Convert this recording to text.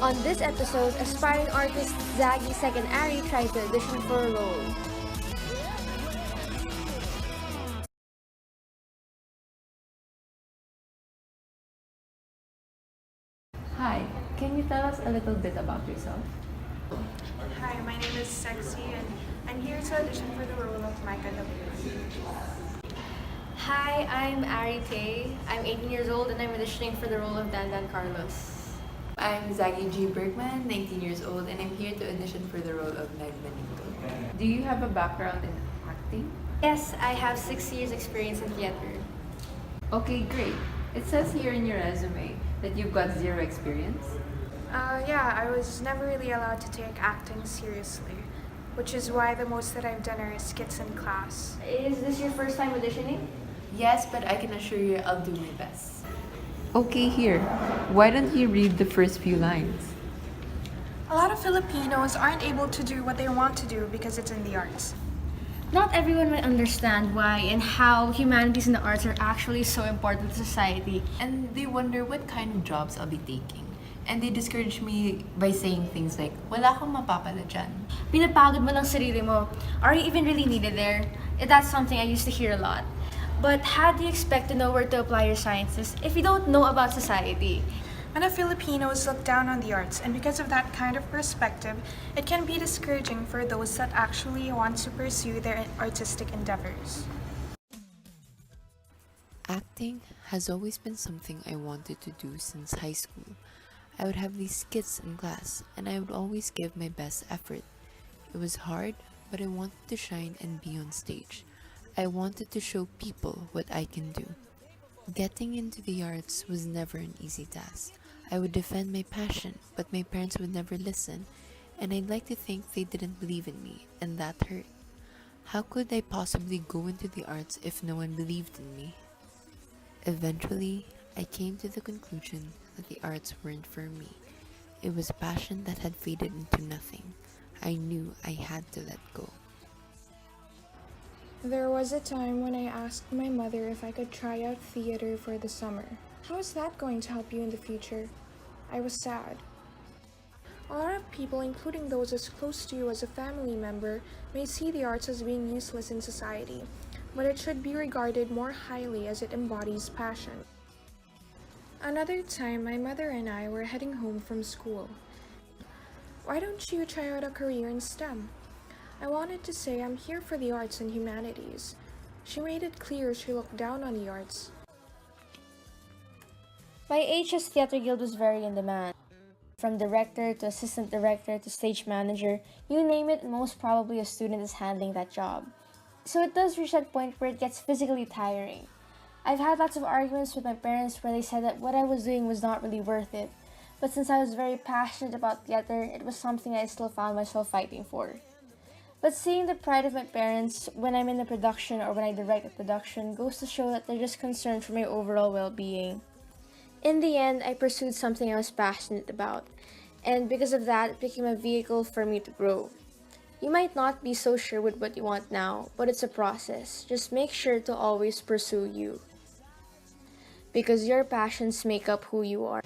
On this episode, aspiring artist Zaggy Second Ari tried to audition for a role. Hi, can you tell us a little bit about yourself? Hi, my name is Sexy and I'm here to audition for the role of Micah W. Hi, I'm Ari Tay. I'm 18 years old and I'm auditioning for the role of Dan Carlos. I'm Zaggy G. Bergman, 19 years old, and I'm here to audition for the role of Meg Benito. Do you have a background in acting? Yes, I have 6 years experience in theater. Okay, great. It says here in your resume that you've got zero experience. Yeah, I was never really allowed to take acting seriously, which is why the most that I've done are skits in class. Is this your first time auditioning? Yes, but I can assure you I'll do my best. Okay, here. Why don't you read the first few lines? A lot of Filipinos aren't able to do what they want to do because it's in the arts. Not everyone might understand why and how humanities and the arts are actually so important to society. And they wonder what kind of jobs I'll be taking. And they discourage me by saying things like, wala kang mapapala dyan. Pinapagod mo lang sarili mo. Are you even really needed there? That's something I used to hear a lot. But how do you expect to know where to apply your sciences if you don't know about society? Many Filipinos look down on the arts, and because of that kind of perspective, it can be discouraging for those that actually want to pursue their artistic endeavors. Acting has always been something I wanted to do since high school. I would have these skits in class, and I would always give my best effort. It was hard, but I wanted to shine and be on stage. I wanted to show people what I can do. Getting into the arts was never an easy task. I would defend my passion, but my parents would never listen, and I'd like to think they didn't believe in me, and that hurt. How could I possibly go into the arts if no one believed in me? Eventually, I came to the conclusion that the arts weren't for me. It was a passion that had faded into nothing. I knew I had to let go. There was a time when I asked my mother if I could try out theater for the summer. How is that going to help you in the future? I was sad. A lot of people, including those as close to you as a family member, may see the arts as being useless in society, but it should be regarded more highly as it embodies passion. Another time, my mother and I were heading home from school. Why don't you try out a career in STEM? I wanted to say I'm here for the arts and humanities. She made it clear she looked down on the arts. My HS Theater Guild was very in demand. From director to assistant director to stage manager, you name it, most probably a student is handling that job. So it does reach that point where it gets physically tiring. I've had lots of arguments with my parents where they said that what I was doing was not really worth it. But since I was very passionate about theater, it was something I still found myself fighting for. But seeing the pride of my parents when I'm in the production or when I direct the production goes to show that they're just concerned for my overall well-being. In the end, I pursued something I was passionate about, and because of that, it became a vehicle for me to grow. You might not be so sure with what you want now, but it's a process. Just make sure to always pursue you. Because your passions make up who you are.